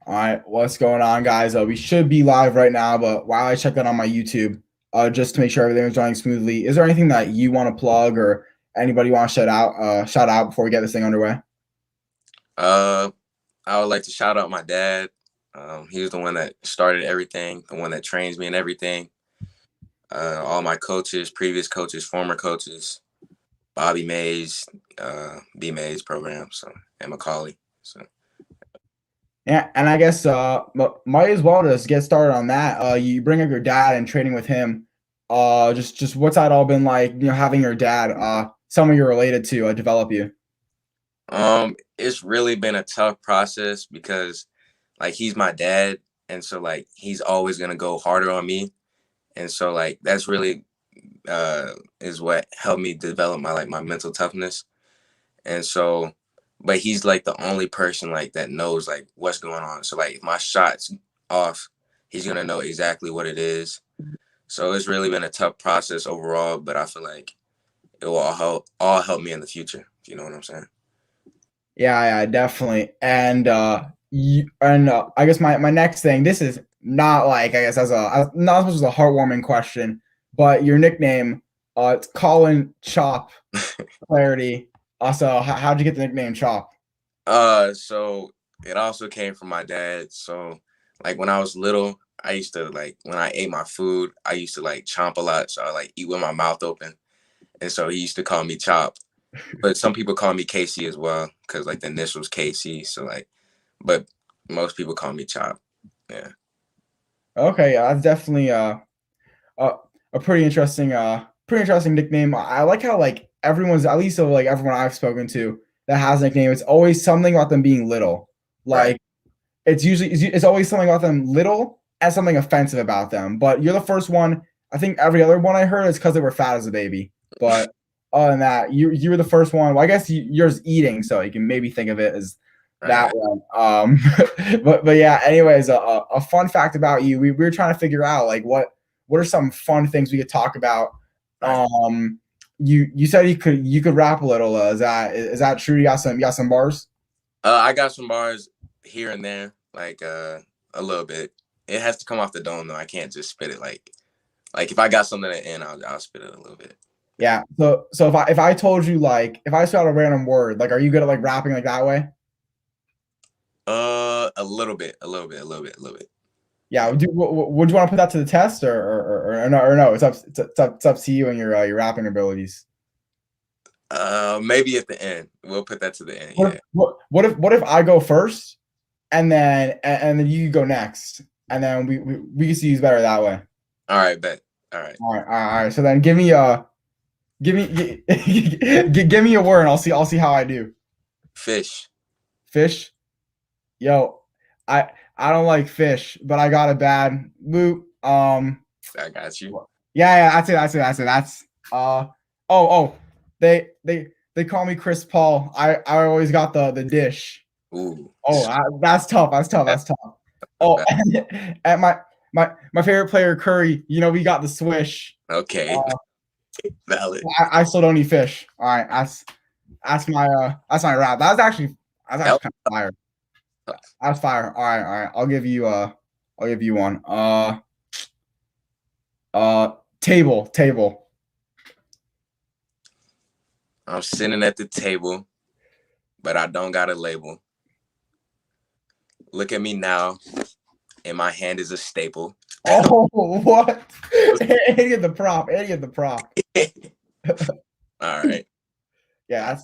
All right, what's going on, guys? We should be live right now, but while I check that on my YouTube, just to make sure everything is running smoothly, is there anything that you want to plug or anybody want to shout out before we get this thing underway? Uh, I would like to shout out my dad. He was the one that started everything, the one that trains me and everything. All my coaches, previous coaches, former coaches, Bobby Mays, B Mays program, so and Macaulay. So Yeah, and I guess might as well just get started on that. You bring up your dad and training with him. Just what's that all been like? Having your dad, someone you're related to, develop you. it's really been a tough process because like he's my dad, and so like he's always gonna go harder on me. And so like that's really is what helped me develop my mental toughness. And so, but he's like the only person like that knows like what's going on. So like if my shot's off, he's gonna know exactly what it is. So it's really been a tough process overall, but I feel like it will all help me in the future. If you know what I'm saying. Yeah, definitely. And I guess my next thing. This is not like I guess as not as much as a heartwarming question, but your nickname, it's Kollin Chop Clarity. Also, how'd you get the nickname Chop? So it also came from my dad. So like when I was little, I used to like when I ate my food, I used to like chomp a lot. So I like eat with my mouth open. And so he used to call me Chop. But some people call me Casey as well, because like the initials KC. So like, but most people call me Chop. Yeah. Okay, yeah, that's definitely a, a pretty interesting nickname. I like how like everyone's at least of like everyone I've spoken to that has a nickname. It's always something about them being little. Right. Like it's always something about them little and something offensive about them. But you're the first one. I think every other one I heard is because they were fat as a baby. But other than that, you were the fir's one. Well, I guess yours eating, so you can maybe think of it as that Right. one. But yeah. Anyways, a fun fact about you. We were trying to figure out like what are some fun things we could talk about. Right. You said you could rap a little. Is that true? You got some bars? I got some bars here and there, like a little bit. It has to come off the dome though. I can't just spit it like if I got something to end, I'll spit it a little bit. Yeah. So if I told you like if I said a random word, like are you good at like rapping like that way? A little bit, a little bit, a little bit, a little bit. Yeah. Yeah. Would you want to put that to the test or no? It's up to you and your rapping abilities. Maybe at the end. We'll put that to the end. What Yeah. if, what if I go first and then you go next and then we can see who's better that way. All right, bet. All right. All right. So then give me a word and I'll see how I do. Fish. Fish. Yo, I don't like fish, but I got a bad boot. I got you. Yeah, that's it. That's oh, they call me Chris Paul. I always got the dish. Ooh. Oh, that's tough. That's tough. That's tough. Oh, at my favorite player Curry. We got the swish. Okay. Uh, Valid. I still don't eat fish. All right, that's my rap. That's actually kind of fire. That's fire. All right. I'll give you one. Table. I'm sitting at the table, but I don't got a label. Look at me now, and my hand is a staple. Oh, what? Idiot the prop. All right. Yeah,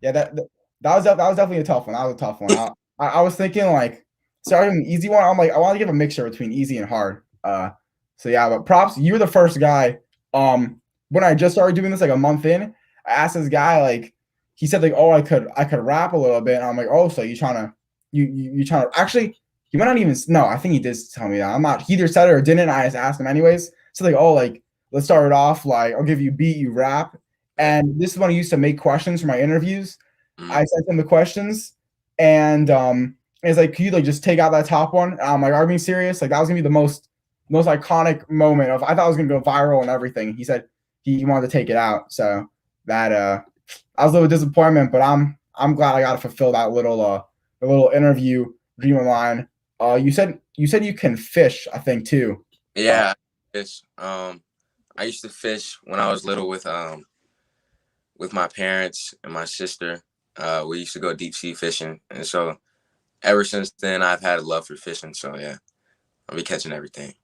that was definitely a tough one. That was a tough one. I was thinking like starting an easy one. I'm like I want to give a mixture between easy and hard. So yeah, but props. You were the first guy. When I just started doing this like a month in, I asked this guy like he said like oh I could rap a little bit. And I'm like oh so you trying to actually he might not even no I think he did tell me that I'm not he either said it or didn't. I just asked him anyways. So like oh like let's start it off like I'll give you beat you rap. And this is when I used to make questions for my interviews. Mm. I sent him the questions, and it's like, can you like just take out that top one? And I'm like, are you being serious? Like that was gonna be the most iconic moment of. I thought it was gonna go viral and everything. He said he wanted to take it out, so that I was a little disappointment, but I'm glad I got to fulfill that little the little interview dream of mine. you said you can fish, I think too. Uh, Yeah, fish. I used to fish when I was little with my parents and my sister. We used to go deep sea fishing, and so ever since then, I've had a love for fishing. So yeah, I'll be catching everything.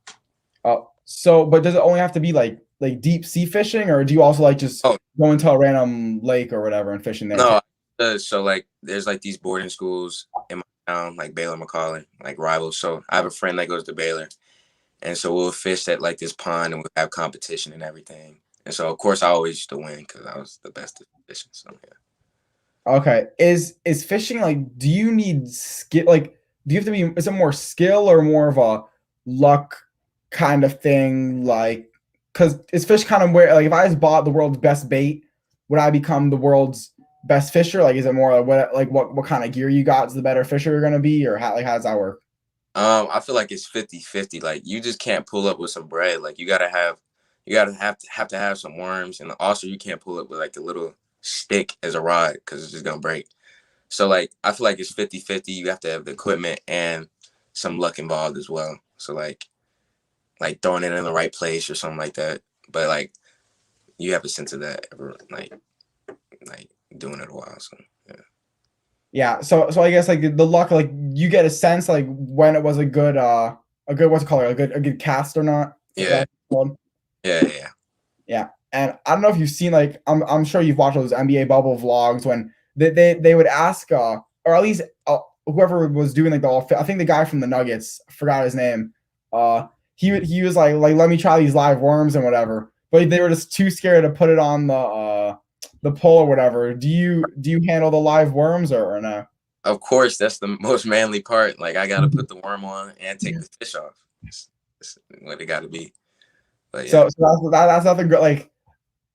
but does it only have to be like deep sea fishing, or do you also like just Oh go into a random lake or whatever and fishing there too? no, so like there's like these boarding schools in my town, like Baylor, McCollin, like rivals. So I have a friend that goes to Baylor, and so we'll fish at like this pond, and we'll have competition and everything. And so of course I always used to win because I was the best at fishing. So yeah. Okay. Is fishing like do you need skill like do you have to be is it more skill or more of a luck kind of thing? Like because is fish kind of where like if I just bought the world's best bait, would I become the world's best fisher? Like is it more like what kind of gear you got is the better fisher you're gonna be, or how does that work? I feel like it's 50-50. Like you just can't pull up with some bread. Like you gotta have to have some worms, and also you can't pull up with like a little stick as a rod because it's just gonna break. So like I feel like it's 50-50. You have to have the equipment and some luck involved as well. So like throwing it in the right place or something like that. But like you have a sense of that ever like doing it a while. So yeah. Yeah, so I guess like the luck, like you get a sense like when it was a good what's it called, a good cast or not. Yeah, That's called. yeah, yeah. Yeah, and I don't know if you've seen like I'm sure you've watched those NBA bubble vlogs when they would ask or at least whoever was doing like the all I think the guy from the Nuggets, I forgot his name. Uh, he was like let me try these live worms and whatever, but they were just too scared to put it on the pole or whatever. Do you handle the live worms or no? Of course, that's the most manly part. Like I gotta put the worm on and take the fish off. It's what it gotta be. But yeah. So that's nothing good. Like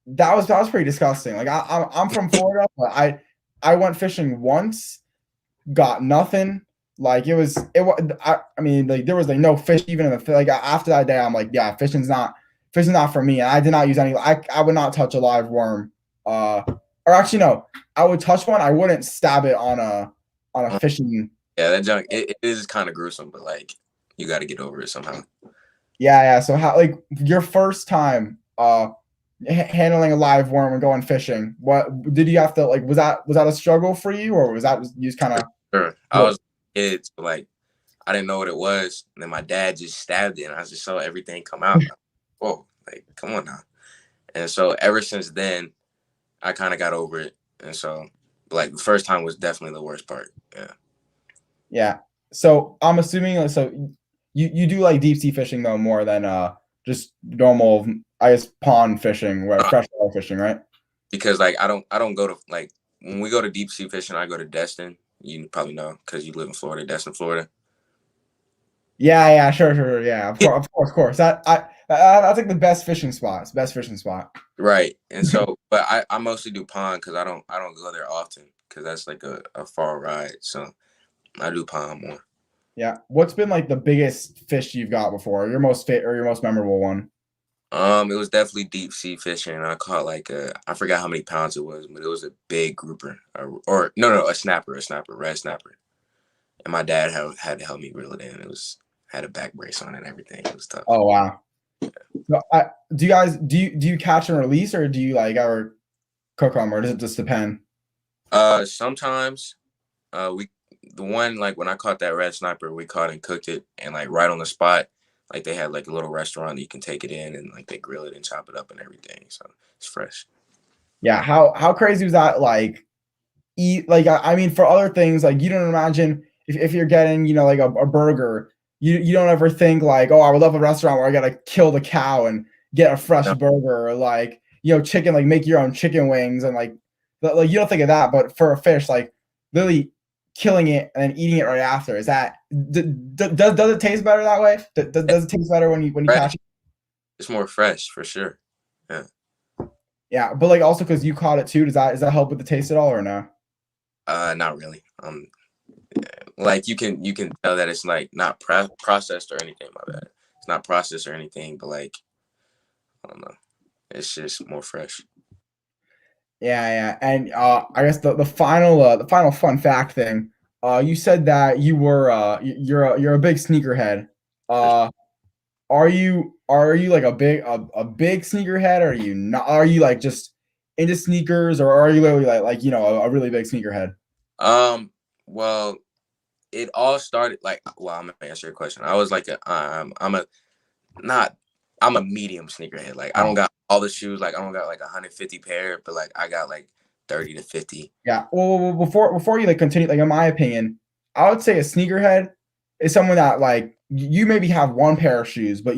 that was pretty disgusting. Like I'm from Florida, but I went fishing once, got nothing. Like it was I mean like there was like no fish even in the like after that day I'm like yeah fishing's not for me. And I did not use any. I would not touch a live worm. Uh, or actually no, I would touch one. I wouldn't stab it on a fishing. Yeah, that junk it is kind of gruesome, but like you got to get over it somehow. Yeah. So how like your first time handling a live worm and going fishing? What did you have to like? Was that a struggle for you, or was that you just kind For of? sure, I was a kid, so like I didn't know what it was, and then my dad just stabbed it, and I just saw everything come out. Whoa, like come on now. And so ever since then, I kind of got over it, and so like the first time was definitely the worst part. Yeah. Yeah. So I'm assuming so you do like deep sea fishing though more than just normal I guess pond fishing, where freshwater fishing, right? Because like I don't go to like when we go to deep sea fishing, I go to Destin. You probably know because you live in Florida, Destin, Florida. Yeah. Sure. Yeah. Of course. That's like the best fishing spot. It's the best fishing spot. Right. And so, but I mostly do pond because I don't go there often because that's like a far ride. So I do pond more. Yeah. What's been like the biggest fish you've got before? Your most fit or your most memorable one? It was definitely deep sea fishing. I caught like I forgot how many pounds it was, but it was a big grouper or no, a snapper, red snapper. And my dad had to help me reel it in. It was had a back brace on it and everything. It was tough. Oh wow. So, do you guys do you catch and release, or do you like ever cook them, or does it just depend? Sometimes we the one like when I caught that red sniper, we caught and cooked it and like right on the spot. Like they had like a little restaurant that you can take it in and like they grill it and chop it up and everything. So it's fresh. Yeah. How crazy was that? Like eat like I mean for other things like you don't imagine if you're getting like a burger you don't ever think like oh I would love a restaurant where I gotta kill the cow and get a fresh No, burger or like chicken like make your own chicken wings and like you don't think of that but for a fish like literally killing it and then eating it right after is that does it taste better that way does it taste better when you fresh. catch it? It's more fresh for sure. Yeah. Yeah but like also because you caught it too does that help with the taste at all or no? Not really. Like you can tell that it's like not processed or anything. My bad. It's not processed or anything, but like I don't know. It's just more fresh. Yeah, and I guess the final fun fact thing. You said that you're a big sneakerhead. Uh, are you like a big sneakerhead? Or are you not? Are you like just into sneakers, or are you literally like a really big sneakerhead? Um, well, it all started like, well, I'm gonna answer your question. I was like I'm a not I'm a medium sneakerhead. Like I don't Oh, got all the shoes. Like I don't got like 150 pair, but like I got like 30 to 50. yeah. Well, before you like continue, like in my opinion, I would say a sneakerhead is someone that like you maybe have one pair of shoes, but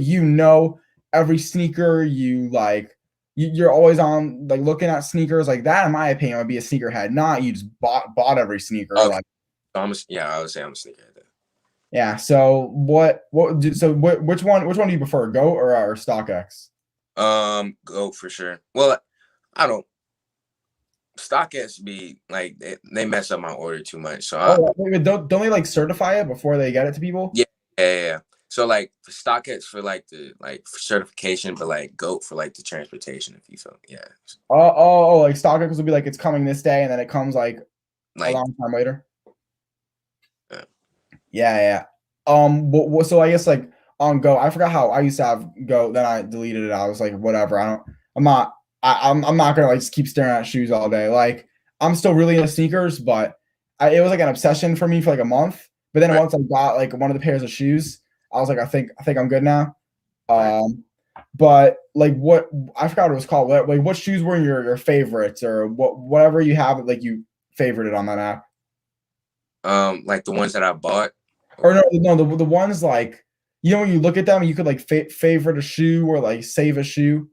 every sneaker you like. You're always on like looking at sneakers like that. In my opinion, would be a sneakerhead. Not you just bought every sneaker. Okay, Like so yeah, I would say I'm a sneakerhead. yeah. So which one do you prefer, Go or StockX? Go for sure. Well, I don't. StockX be like they mess up my order too much. So I Oh, wait, don't they like certify it before they get it to people? yeah, yeah. So like for StockX for like the like for certification, but like Goat for like the transportation. If you feel yeah, Like StockX will be like it's coming this day, and then it comes like a like long time later. uh, Yeah, yeah. So I guess like on Go, I forgot how I used to have Go. Then I deleted it. I was like, whatever. I don't. I'm not. I'm not gonna like just keep staring at shoes all day. Like I'm still really into sneakers, but it was like an obsession for me for like a month. But then right, once I got like one of the pairs of shoes, I was like, I think I'm good now. right. But like what I forgot what it was called. What shoes were your favorites or whatever you have like you favorited on that app? Like the ones that I bought, Or or no, the ones like when you look at them, you could like favorite a shoe or like save a shoe.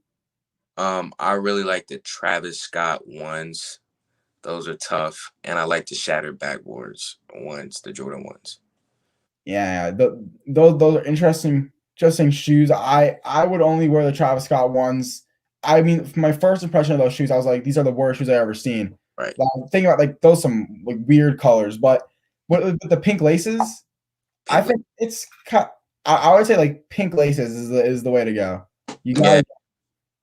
I really like the Travis Scott ones. Those are tough, and I like the shattered backboards ones, the Jordan ones. Yeah, those are interesting shoes. I would only wear the Travis Scott ones. I mean, my first impression of those shoes, I was like, these are the worst shoes I ever seen. Right. Like, think about like those some like weird colors, but with the pink laces, I Pink. think I would say like pink laces is the way to go. You Yeah, gotta get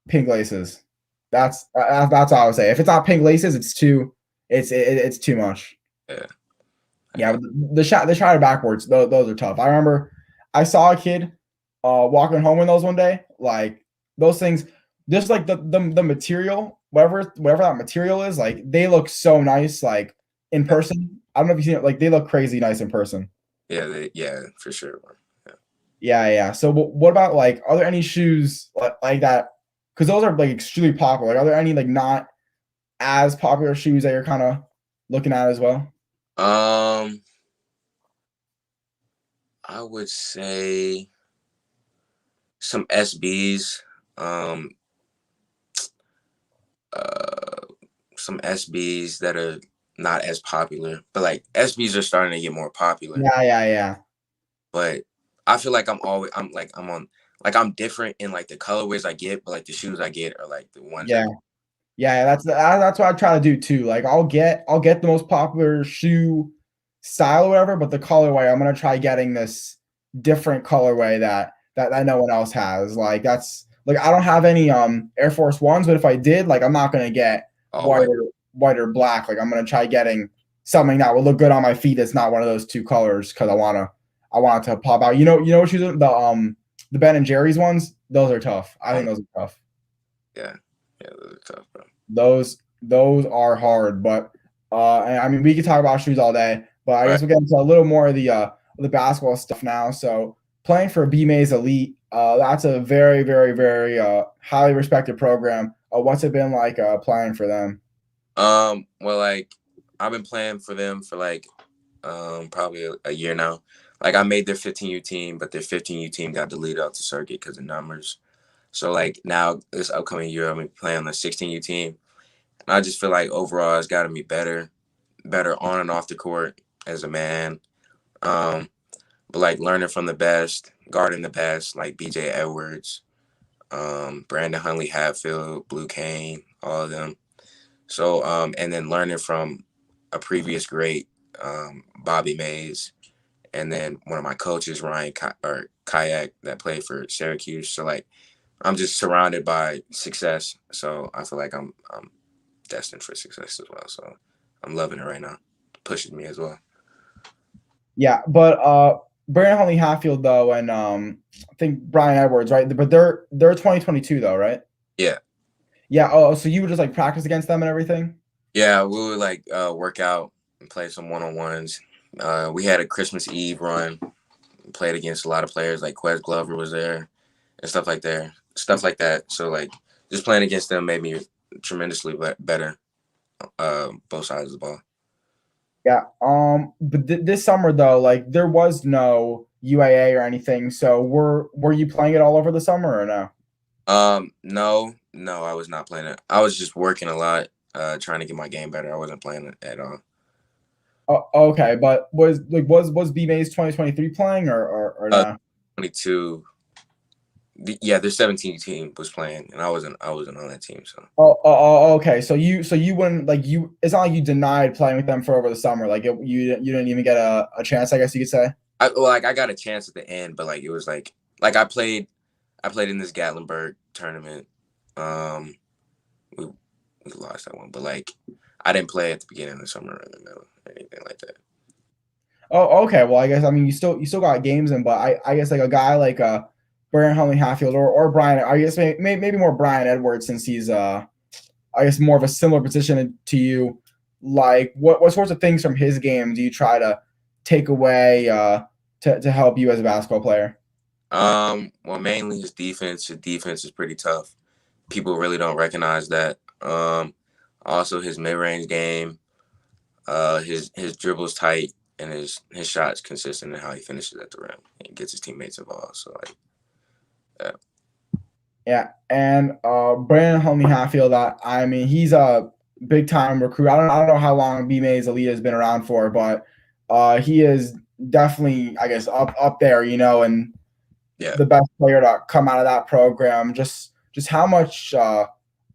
pink laces. That's all I would say. If it's not pink laces, it's too much. yeah. I Yeah, got. but the shot backwards. Those are tough. I remember I saw a kid walking home in those one day. Like those things, just like the material, whatever that material is, like they look so nice. Like in person, I don't know if you've seen it. Like they look crazy nice in person. Yeah, yeah, for sure. Yeah. Yeah, yeah. So what about like are there any shoes like that? Because those are like extremely popular. Like, are there any like not as popular shoes that you're kind of looking at as well? Um, I would say some SBs. Um, uh, some SBs that are not as popular, but like SBs are starting to get more popular. Yeah, yeah, yeah. But I feel like I'm on like I'm different in like the colorways I get, but like the shoes I get are like the ones Yeah. that Yeah, that's what I try to do too. Like I'll get the most popular shoe style or whatever, but the colorway I'm gonna try getting this different colorway that no one else has. Like that's like I don't have any Air Force Ones, but if I did, like I'm not gonna get all white white. or black. Like I'm gonna try getting something that will look good on my feet that's not one of those two colors because I want it to pop out. What shoes are the Ben and Jerry's ones? Those are tough. I think those are tough. Yeah, yeah, those are tough, bro. Those are hard, but I mean we could talk about shoes all day, but I Right. guess we'll get into a little more of the basketball stuff now. So playing for BMA's Elite, that's a very, very, very highly respected program. What's it been like playing for them? Well, like I've been playing for them for like probably a year now. Like I made their 15U team, but their 15U team got deleted out the circuit because of numbers. So like now this upcoming year, I'm gonna be playing on the 16U team, and I just feel like overall it's got to be better on and off the court as a man. Um, but like learning from the best, guarding the best, like BJ Edwards, Brandon Huntley Hatfield, Blue Kane, all of them. So and then learning from a previous great, Bobby Mays, and then one of my coaches, or Kayak, that played for Syracuse. So like I'm just surrounded by success. So I feel like I'm destined for success as well. So I'm loving it right now. Pushes me as well. Yeah, but Brandon Huntley Hatfield though, and I think Brian Edwards, right? But they're 2022 though, right? Yeah. Yeah. Oh, so you would just like practice against them and everything? Yeah, we would like work out and play some one-on-ones. We had a Christmas Eve run, played against a lot of players like Quez Glover was there and stuff like that. So like just playing against them made me tremendously better, both sides of the ball. Yeah. But this summer though, like there was no UAA or anything. So were you playing it all over the summer or no? No, no, I was not playing it. I was just working a lot, trying to get my game better. I wasn't playing it at all. Oh, okay, but was B Mays 2023 playing or Uh, no? 22. Yeah, their 17 team was playing, and I wasn't on that team. So Okay. So you wouldn't like you. It's not like you denied playing with them for over the summer. Like you didn't even get a chance. I guess you could say. I got a chance at the end, but like it was like I played in this Gatlinburg tournament. Um, we we lost that one, but like I didn't play at the beginning of the summer or in the middle or anything like that. Oh, okay. Well, I guess I mean you still got games in, but I guess like a guy like Brian Huntley Hatfield or Brian. I guess maybe more Brian Edwards since he's I guess more of a similar position to you. Like what sorts of things from his game do you try to take away to help you as a basketball player? Well, mainly his defense. His defense is pretty tough. People really don't recognize that. Also his mid-range game, his dribbles tight and his shots consistent and how he finishes at the rim and gets his teammates involved. So like that. Yeah, and Brandon Homie Hatfield, I mean, he's a big time recruit. I don't know how long B May's Elite has been around for, but he is definitely, I guess, up there, and Yeah. the best player to come out of that program. Just how much, I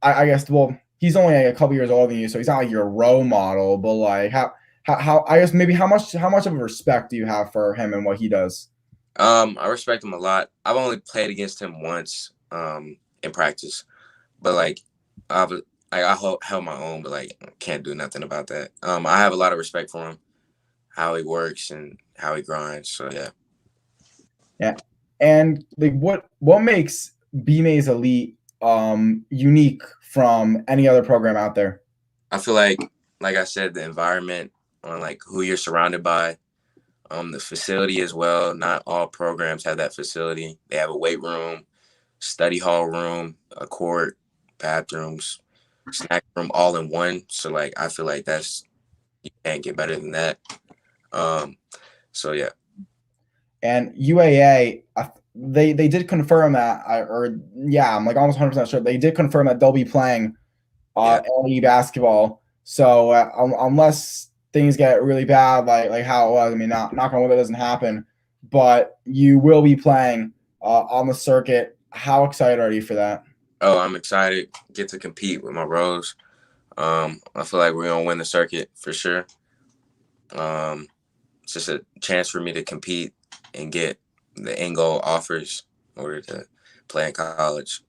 guess, well, he's only like a couple years older than you, so he's not like your role model, but like how I guess maybe how much of a respect do you have for him and what he does? I respect him a lot. I've only played against him once in practice, but like I held my own, but like can't do nothing about that. I have a lot of respect for him, how he works and how he grinds. So yeah, Yeah. And like what makes BMA's Elite unique from any other program out there? I feel like I said, the environment on like who you're surrounded by, the facility as well. Not all programs have that facility. They have a weight room, study hall room, a court, bathrooms, snack room, all in one. So like I feel like that's you can't get better than that. Um, so yeah, And UAA, they did confirm that, or yeah, I'm like almost 100% sure they did confirm that they'll be playing yeah. LE basketball. So unless things get really bad, like how it was, I mean, not on wood that doesn't happen, but you will be playing on the circuit. How excited are you for that? Oh, I'm excited. Get to compete with my bros. I feel like we're gonna win the circuit for sure. Um, it's just a chance for me to compete and get the end goal offers in order to play in college.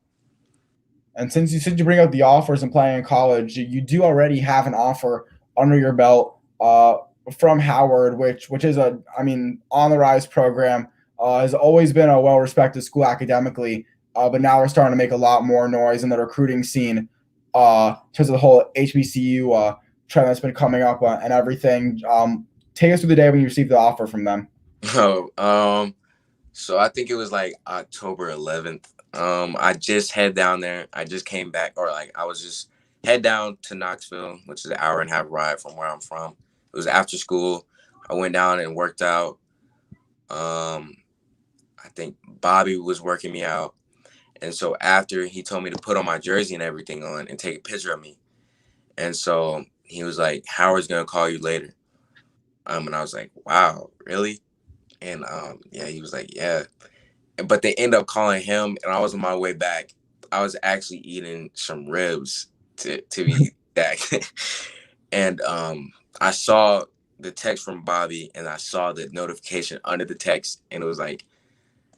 And since you said you bring up the offers and playing in college, you do already have an offer under your belt from Howard, which is I mean, on the rise program. Has always been a well respected school academically, but now we're starting to make a lot more noise in the recruiting scene because of the whole HBCU trend that's been coming up and everything. Take us through the day when you received the offer from them. Oh, so I think it was like October 11th. I just head down there. I just came back, or like I was just head down to Knoxville, which is an hour and a half ride from where I'm from. It was after school. I went down and worked out. Um, I think Bobby was working me out. And so after he told me to put on my jersey and everything on and take a picture of me. And so he was like, Howard's gonna call you later. And I was like, wow, really? And yeah, he was like, yeah. But they end up calling him and I was on my way back. I was actually eating some ribs to be back. And I saw the text from Bobby and I saw the notification under the text and it was like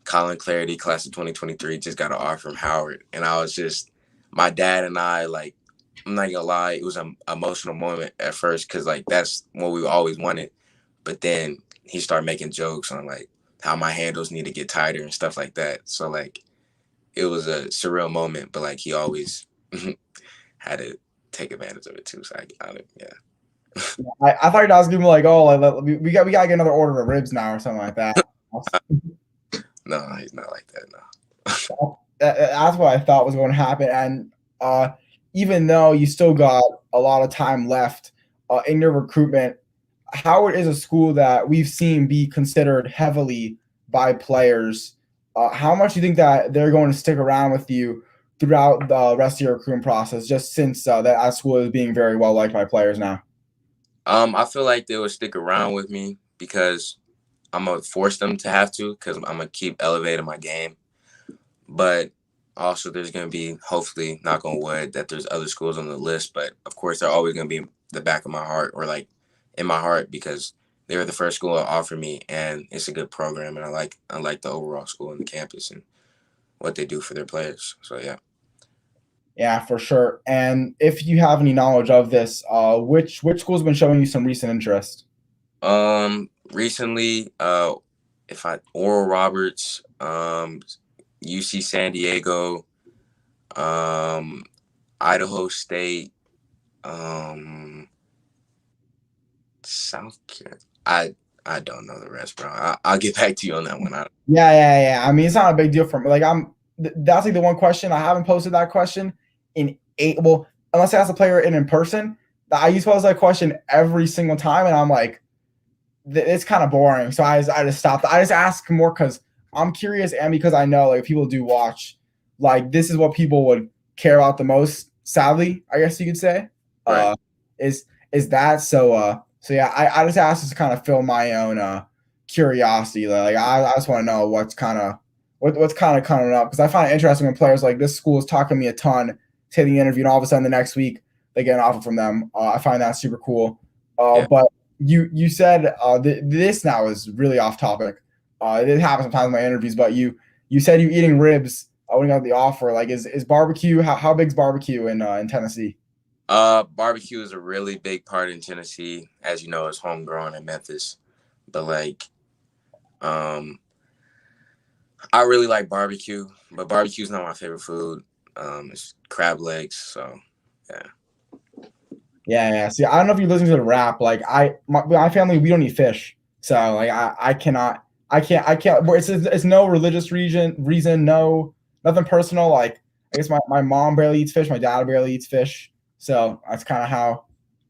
Kollin Claridy, class of 2023, just got an offer from Howard. And I was just, my dad and I, like, I'm not gonna lie, it was an emotional moment at first because, like, that's what we always wanted. But then he started making jokes on like how my handles need to get tighter and stuff like that. So like it was a surreal moment, but like he always had to take advantage of it too. So yeah. I thought you was giving like, oh, like, we gotta get another order of ribs now or something like that. No, he's not like that. No. That's what I thought was going to happen. And even though you still got a lot of time left in your recruitment, Howard is a school that we've seen be considered heavily by players. How much do you think that they're going to stick around with you throughout the rest of your recruitment process, just since that school is being very well liked by players now? I feel like they will stick around with me because I'm gonna force them to have to because I'm gonna keep elevating my game. But also, there's gonna be, hopefully, knock on wood, that there's other schools on the list. But of course, they're always gonna be in the back of my heart or like in my heart because they were the first school to offer me, and it's a good program, and I like the overall school and the campus and what they do for their players. So yeah. Yeah, for sure. And if you have any knowledge of this, which school's been showing you some recent interest? Recently, if I Oral Roberts, UC San Diego, um, Idaho State, um, South Carolina. I don't know the rest, bro. I'll get back to you on that one. Yeah. I mean, it's not a big deal for me. Like that's like the one question I haven't posted that question in eight. Well, unless I ask the player in person, I used to pose that question every single time, and I'm like, it's kind of boring. So I just stopped. I just ask more because I'm curious and because I know like people do watch. Like this is what people would care about the most. Sadly, I guess you could say, Right. is that so yeah. I just asked to kind of fill my own curiosity. Like I just want to know what's kind of what's kind of coming up because I find it interesting when players like this school is talking to me a ton, taking the interview, and all of a sudden the next week they get an offer from them. I find that super cool. Yeah. But you said this now is really off topic. It happens sometimes in my interviews, but you said you eating ribs when you got the offer. Like, is barbecue? How big's barbecue in Tennessee? Barbecue is a really big part in Tennessee. As you know, it's homegrown in Memphis. But like, um, I really like barbecue, but barbecue is not my favorite food. It's crab legs, so yeah. Yeah. See, I don't know if you're listening to the rap. Like, my family, we don't eat fish, so like I cannot, I can't. It's no religious reason, no nothing personal. Like, I guess my mom barely eats fish, my dad barely eats fish, so that's kind of how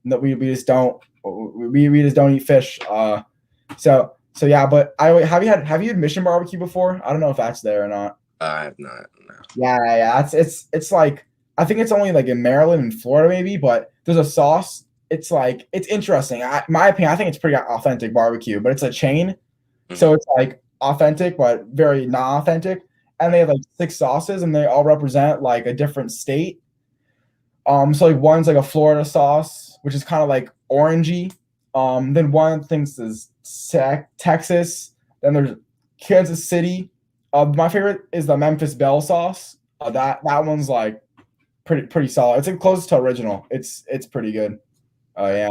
that we just don't we just don't eat fish. So yeah, but I have you had Mission Barbecue before? I don't know if that's there or not. I have not. No. Yeah. It's like I think it's only like in Maryland and Florida maybe, but there's a sauce. It's like it's interesting. My opinion, I think it's pretty authentic barbecue, but it's a chain, Mm-hmm. so it's like authentic but very not authentic. And they have like six sauces, and they all represent like a different state. So like one's like a Florida sauce, which is kind of like orangey. Then one thinks is Texas. Then there's Kansas City. My favorite is the Memphis Belle sauce. That one's like pretty solid. It's like closest to original. It's pretty good. Yeah.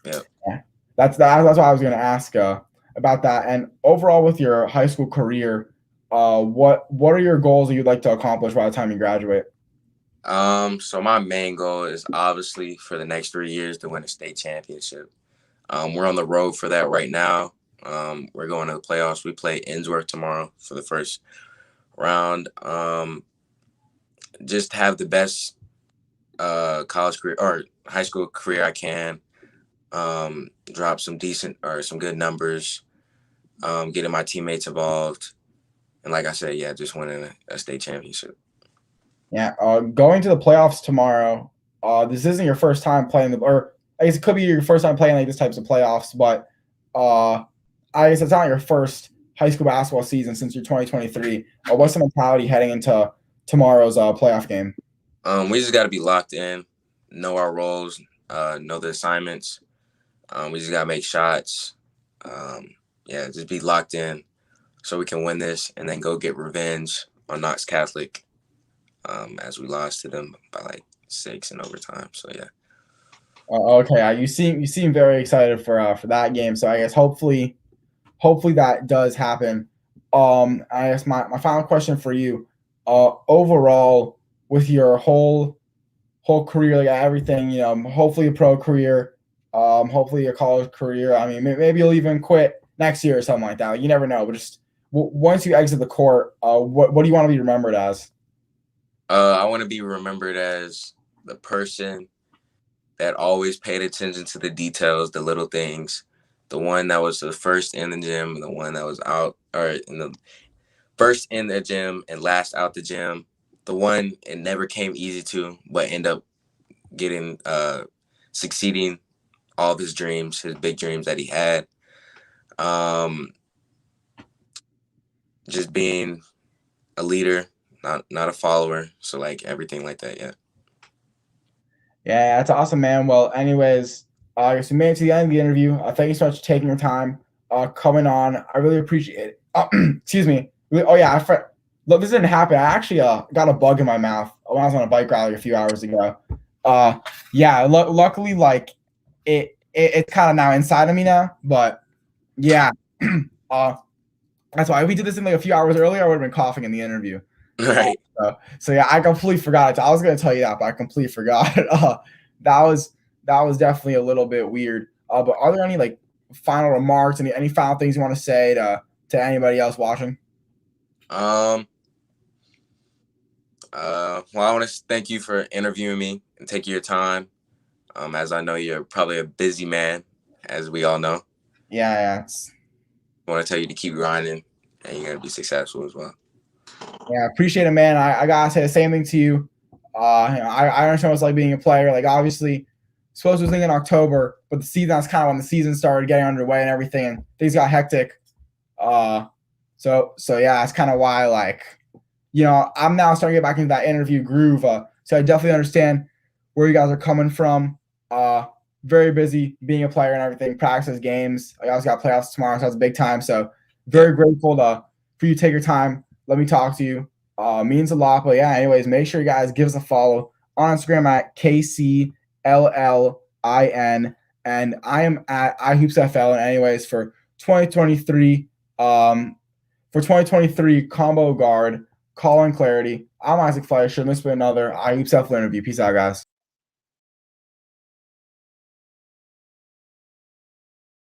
Yeah. Yeah. That's why I was gonna ask about that. And overall, with your high school career, what are your goals that you'd like to accomplish by the time you graduate? So my main goal is obviously for the next 3 years to win a state championship. We're on the road for that right now. We're going to the playoffs. We play Innsworth tomorrow for the first round. Just have the best college career or high school career I can. Drop some decent or some good numbers. Getting my teammates involved, and like I said, yeah, just winning a state championship. Yeah, going to the playoffs tomorrow. This isn't your first time playing or I guess it could be your first time playing like this types of playoffs, but I guess it's not your first high school basketball season since you're 2023. What's the mentality heading into tomorrow's playoff game? We just got to be locked in, know our roles, know the assignments. We just got to make shots. Yeah, just be locked in so we can win this and then go get revenge on Knox Catholic as we lost to them by like 6 in overtime. So, yeah. Okay, you seem very excited for that game. So I guess hopefully that does happen. I guess my final question for you, overall with your whole career, like everything, hopefully a pro career, hopefully a college career. I mean, maybe you'll even quit next year or something like that. Like, you never know, but just once you exit the court, what do you want to be remembered as? I want to be remembered as the person that always paid attention to the details, the little things, the one that was the first in the gym, and the one that was out, or in the first in the gym and last out the gym, the one it never came easy to, but end up getting succeeding all of his dreams, his big dreams that he had. Um, just being a leader, not a follower. So like everything like that, yeah. Yeah, that's awesome, man. Well, anyways, I guess we made it to the end of the interview. Thank you so much for taking your time, coming on. I really appreciate it. Excuse me. Oh yeah, look, this didn't happen. I actually got a bug in my mouth when I was on a bike rally a few hours ago. Uh, yeah, luckily, like it's kind of now inside of me now. But yeah, uh, that's why we did this in like a few hours earlier. I would have been coughing in the interview. Right. So yeah, I completely forgot. I was gonna tell you that, but I completely forgot. That was that was definitely a little bit weird. But are there any like final remarks, any final things you want to say to anybody else watching? Um. Well, I want to thank you for interviewing me and taking your time. As I know you're probably a busy man, as we all know. Yeah, yeah, I want to tell you to keep grinding, and you're gonna be successful as well. yeah. Appreciate it, man. I gotta say the same thing to you. I understand what it's like being a player. Like obviously, supposed to was in October, but the season that's kind of when the season started getting underway and everything, and things got hectic. Uh, so yeah, that's kind of why like I'm now starting to get back into that interview groove. So I definitely understand where you guys are coming from. Uh, very busy being a player and everything, practices, games. I also got playoffs tomorrow, so that's big time. So Yeah. very grateful for you to take your time. Let me talk to you. Means a lot. But yeah, anyways, make sure you guys give us a follow on Instagram at KCLLIN. And I am at iHoopsFL. And anyways, for 2023, for 2023 combo guard, Kollin Claridy. I'm Isaac Fleischer, and this has been another iHoopsFL interview. Peace out, guys.